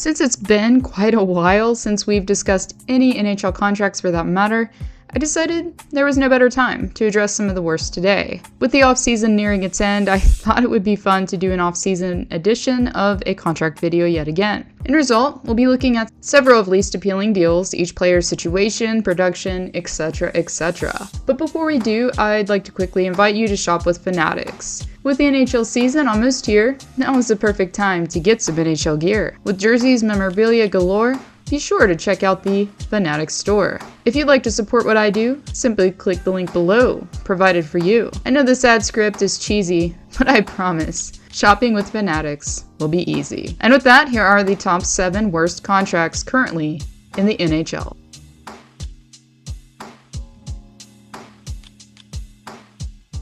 Since it's been quite a while since we've discussed any NHL contracts for that matter, I decided there was no better time to address some of the worst today. With the offseason nearing its end, I thought it would be fun to do an offseason edition of a contract video yet again. In result, we'll be looking at several of least appealing deals, each player's situation, production, etc, etc. But before we do, I'd like to quickly invite you to shop with Fanatics. With the NHL season almost here, now is the perfect time to get some NHL gear. With jerseys, memorabilia galore, be sure to check out the Fanatics store. If you'd like to support what I do, simply click the link below, provided for you. I know this ad script is cheesy, but I promise, shopping with Fanatics will be easy. And with that, here are the top 7 worst contracts currently in the NHL.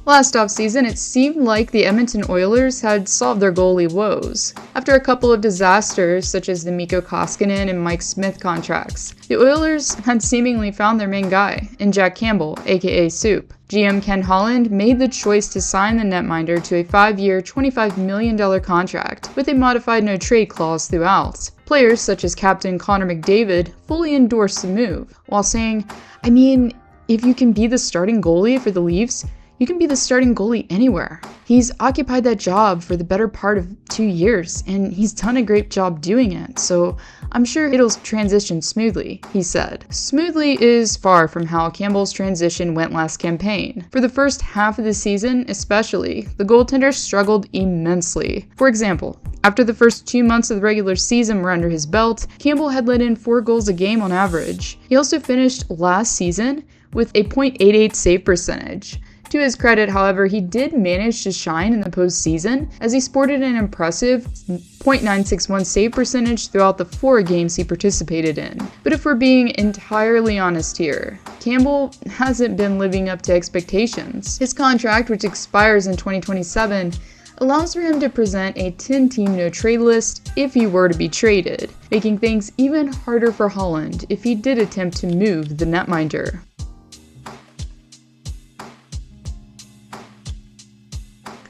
Last offseason, it seemed like the Edmonton Oilers had solved their goalie woes. After a couple of disasters, such as the Mikko Koskinen and Mike Smith contracts, the Oilers had seemingly found their main guy in Jack Campbell, aka Soup. GM Ken Holland made the choice to sign the netminder to a 5-year, $25 million contract with a modified no-trade clause throughout. Players such as Captain Connor McDavid fully endorsed the move, while saying, if you can be the starting goalie for the Leafs, you can be the starting goalie anywhere. He's occupied that job for the better part of 2 years, and he's done a great job doing it, so I'm sure it'll transition smoothly, he said. Smoothly is far from how Campbell's transition went last campaign. For the first half of the season, especially, the goaltender struggled immensely. For example, after the first 2 months of the regular season were under his belt, Campbell had let in 4 goals a game on average. He also finished last season with a .88 save percentage. To his credit, however, he did manage to shine in the postseason, as he sported an impressive .961 save percentage throughout the 4 games he participated in. But if we're being entirely honest here, Campbell hasn't been living up to expectations. His contract, which expires in 2027, allows for him to present a 10-team no-trade list if he were to be traded, making things even harder for Holland if he did attempt to move the netminder.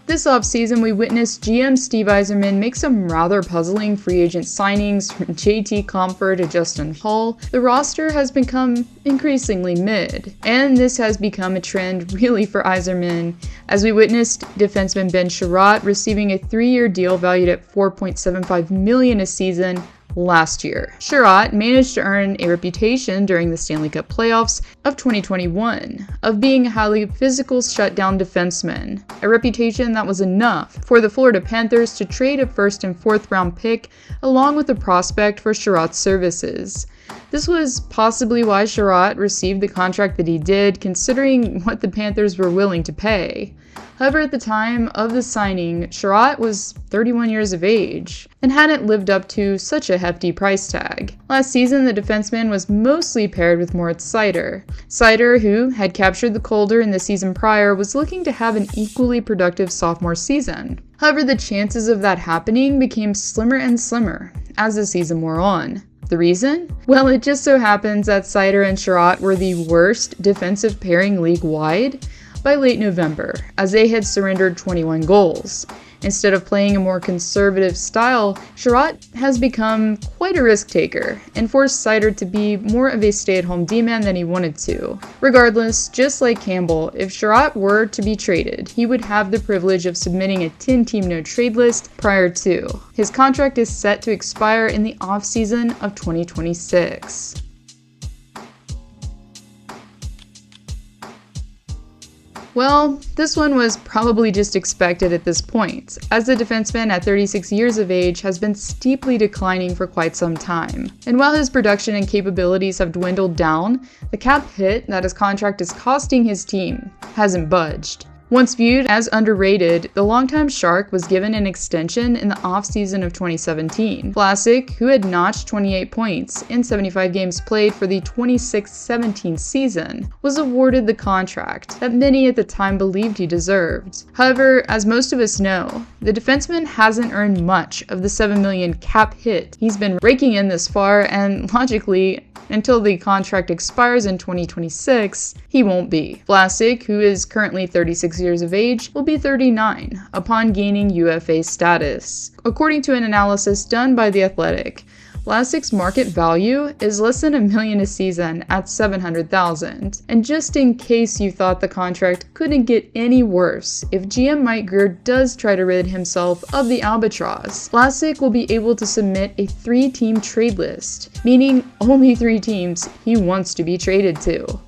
This offseason, we witnessed GM Steve Yzerman make some rather puzzling free agent signings from JT Compher to Justin Hall. The roster has become increasingly mid, and this has become a trend really for Yzerman, as we witnessed defenseman Ben Chiarot receiving a 3-year deal valued at $4.75 million a season last year. Chiarot managed to earn a reputation during the Stanley Cup playoffs of 2021 of being a highly physical shutdown defenseman, a reputation that was enough for the Florida Panthers to trade a 1st and 4th round pick along with a prospect for Chiarot's services. This was possibly why Chiarot received the contract that he did, considering what the Panthers were willing to pay. However, at the time of the signing, Chiarot was 31 years of age and hadn't lived up to such a hefty price tag. Last season, the defenseman was mostly paired with Moritz Seider. Seider, who had captured the Calder in the season prior, was looking to have an equally productive sophomore season. However, the chances of that happening became slimmer and slimmer as the season wore on. The reason? Well, it just so happens that Seider and Chiarot were the worst defensive pairing league-wide by late November, as they had surrendered 21 goals. Instead of playing a more conservative style, Chiarot has become quite a risk taker and forced Seider to be more of a stay-at-home D-man than he wanted to. Regardless, just like Campbell, if Chiarot were to be traded, he would have the privilege of submitting a 10-team no-trade list prior to. His contract is set to expire in the offseason of 2026. Well, this one was probably just expected at this point, as the defenseman at 36 years of age has been steeply declining for quite some time. And while his production and capabilities have dwindled down, the cap hit that his contract is costing his team hasn't budged. Once viewed as underrated, the longtime Shark was given an extension in the offseason of 2017. Vlasic, who had notched 28 points in 75 games played for the 26-17 season, was awarded the contract that many at the time believed he deserved. However, as most of us know, the defenseman hasn't earned much of the $7 million cap hit he's been raking in this far, and logically, until the contract expires in 2026, he won't be. Vlasic, who is currently 36 years of age, will be 39 upon gaining UFA status. According to an analysis done by The Athletic, Vlasic's market value is less than $1 million a season at $700,000. And just in case you thought the contract couldn't get any worse, if GM Mike Grier does try to rid himself of the albatross, Vlasic will be able to submit a 3-team trade list, meaning only 3 teams he wants to be traded to.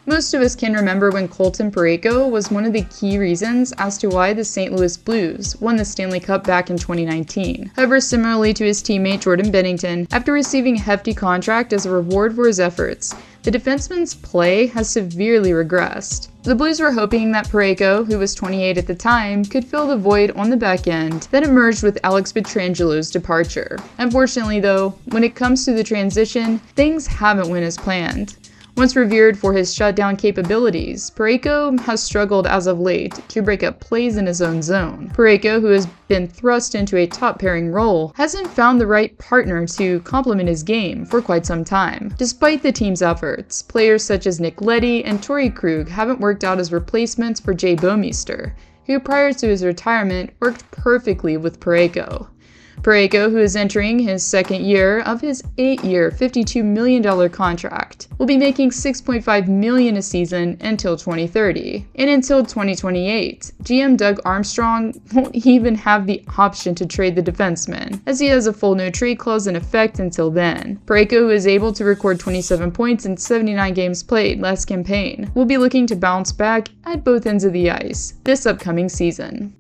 Most of us can remember when Colton Parayko was one of the key reasons as to why the St. Louis Blues won the Stanley Cup back in 2019. However, similarly to his teammate Jordan Binnington, after receiving a hefty contract as a reward for his efforts, the defenseman's play has severely regressed. The Blues were hoping that Parayko, who was 28 at the time, could fill the void on the back end that emerged with Alex Pietrangelo's departure. Unfortunately though, when it comes to the transition, things haven't went as planned. Once revered for his shutdown capabilities, Parayko has struggled as of late to break up plays in his own zone. Parayko, who has been thrust into a top-pairing role, hasn't found the right partner to complement his game for quite some time. Despite the team's efforts, players such as Nick Leddy and Torrey Krug haven't worked out as replacements for Jay Bouwmeester, who prior to his retirement worked perfectly with Parayko. Parayko, who is entering his second year of his 8-year, $52 million contract, will be making $6.5 million a season until 2030. And until 2028, GM Doug Armstrong won't even have the option to trade the defenseman, as he has a full no-trade clause in effect until then. Parayko, who is able to record 27 points in 79 games played last campaign, will be looking to bounce back at both ends of the ice this upcoming season.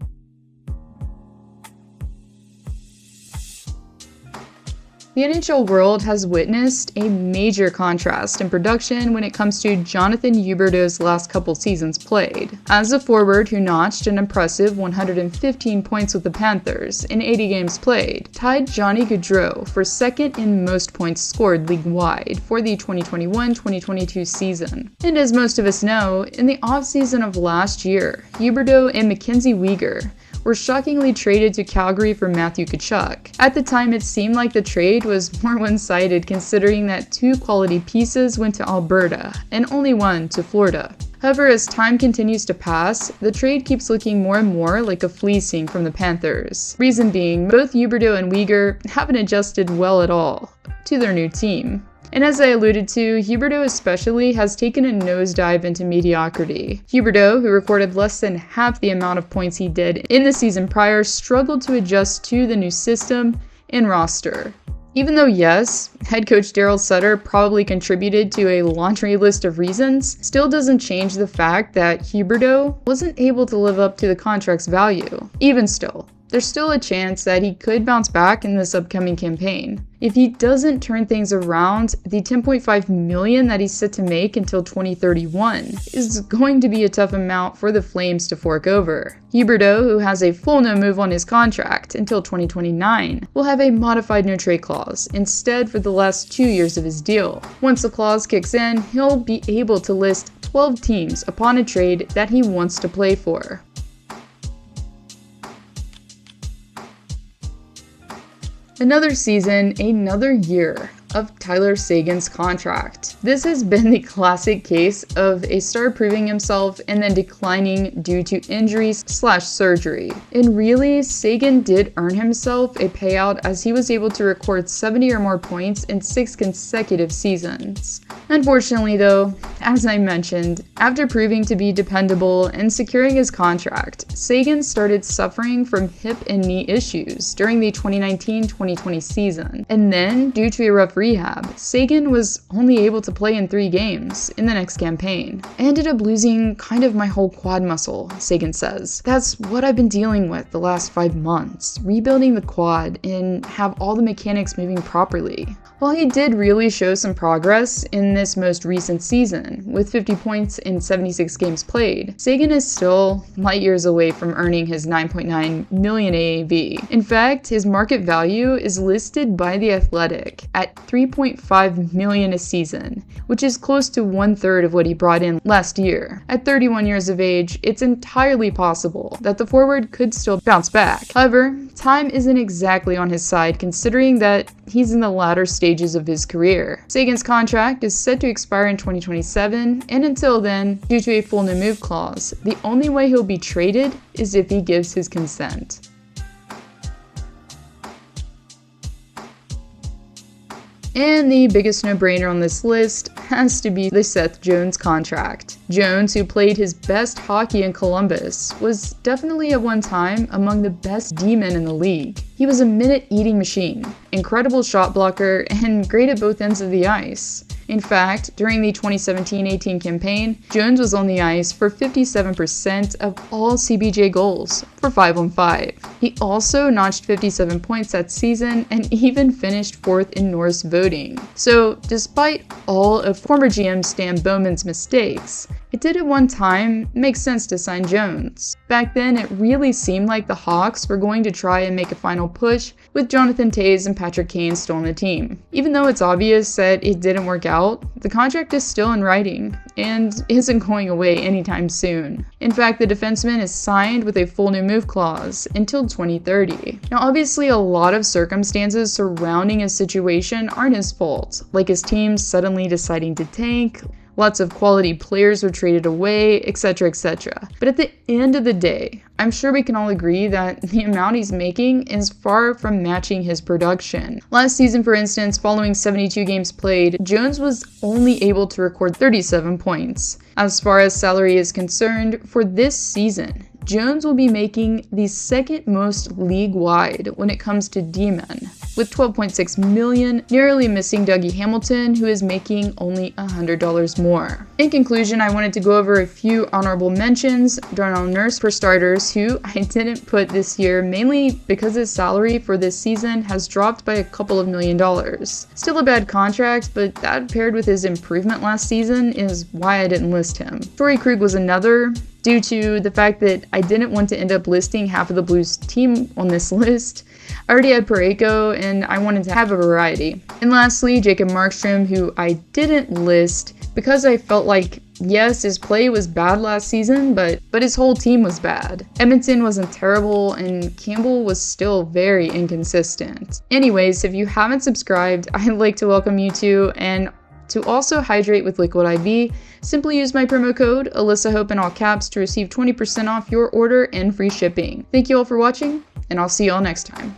The NHL world has witnessed a major contrast in production when it comes to Jonathan Huberdeau's last couple seasons played. As a forward who notched an impressive 115 points with the Panthers in 80 games played, tied Johnny Gaudreau for second in most points scored league-wide for the 2021-2022 season. And as most of us know, in the offseason of last year, Huberdeau and Mackenzie Weegar were shockingly traded to Calgary for Matthew Tkachuk. At the time, it seemed like the trade was more one-sided considering that 2 quality pieces went to Alberta and only 1 to Florida. However, as time continues to pass, the trade keeps looking more and more like a fleecing from the Panthers. Reason being, both Huberdeau and Weegar haven't adjusted well at all to their new team. And as I alluded to, Huberdeau especially has taken a nosedive into mediocrity. Huberdeau, who recorded less than half the amount of points he did in the season prior, struggled to adjust to the new system and roster. Even though yes, head coach Daryl Sutter probably contributed to a laundry list of reasons, still doesn't change the fact that Huberdeau wasn't able to live up to the contract's value. Even still, there's still a chance that he could bounce back in this upcoming campaign. If he doesn't turn things around, the $10.5 million that he's set to make until 2031 is going to be a tough amount for the Flames to fork over. Huberdeau, who has a full no-move on his contract until 2029, will have a modified no-trade clause instead for the last 2 years of his deal. Once the clause kicks in, he'll be able to list 12 teams upon a trade that he wants to play for. Another season, another year of Tyler Seguin's contract. This has been the classic case of a star proving himself and then declining due to injuries/surgery. And really, Seguin did earn himself a payout as he was able to record 70 or more points in 6 consecutive seasons. Unfortunately though, as I mentioned, after proving to be dependable and securing his contract, Seguin started suffering from hip and knee issues during the 2019-2020 season. And then, due to a rough rehab, Seguin was only able to play in 3 games in the next campaign. I ended up losing kind of my whole quad muscle, Seguin says. That's what I've been dealing with the last 5 months, rebuilding the quad and have all the mechanics moving properly. While he did really show some progress in this most recent season, with 50 points in 76 games played, Seguin is still light years away from earning his $9.9 million AAV. In fact, his market value is listed by The Athletic at $3.5 million a season, which is close to 1/3 of what he brought in last year. At 31 years of age, it's entirely possible that the forward could still bounce back. However, time isn't exactly on his side considering that he's in the latter stages of his career. Seguin's contract is set to expire in 2027, and until then, due to a full no-move clause, the only way he'll be traded is if he gives his consent. And the biggest no-brainer on this list has to be the Seth Jones contract. Jones, who played his best hockey in Columbus, was definitely at one time among the best D-men in the league. He was a minute-eating machine, incredible shot blocker, and great at both ends of the ice. In fact, during the 2017-18 campaign, Jones was on the ice for 57% of all CBJ goals, for 5-on-5. He also notched 57 points that season and even finished 4th in Norris voting. So, despite all of former GM Stan Bowman's mistakes, it did at one time make sense to sign Jones. Back then, it really seemed like the Hawks were going to try and make a final push with Jonathan Toews and Patrick Kane still on the team. Even though it's obvious that it didn't work out, the contract is still in writing and isn't going away anytime soon. In fact, the defenseman is signed with a full no move clause until 2030. Now, obviously, a lot of circumstances surrounding his situation aren't his fault, like his team suddenly deciding to tank, lots of quality players were traded away, etc., etc. But at the end of the day, I'm sure we can all agree that the amount he's making is far from matching his production. Last season, for instance, following 72 games played, Jones was only able to record 37 points. As far as salary is concerned, for this season, Jones will be making the second most league-wide when it comes to D-men, with $12.6 million, narrowly missing Dougie Hamilton, who is making only $100 more. In conclusion, I wanted to go over a few honorable mentions. Darnell Nurse, for starters, who I didn't put this year mainly because his salary for this season has dropped by a couple of $1 million. Still a bad contract, but that paired with his improvement last season is why I didn't list him. Torrey Krug was another, due to the fact that I didn't want to end up listing half of the Blues team on this list. I already had Parayko, and I wanted to have a variety. And lastly, Jacob Markstrom, who I didn't list because I felt like, yes, his play was bad last season, but his whole team was bad. Edmonton wasn't terrible, and Campbell was still very inconsistent. Anyways, if you haven't subscribed, I'd like to welcome you to, and to also hydrate with Liquid IV, simply use my promo code AlyssaHope in all caps to receive 20% off your order and free shipping. Thank you all for watching, and I'll see you all next time.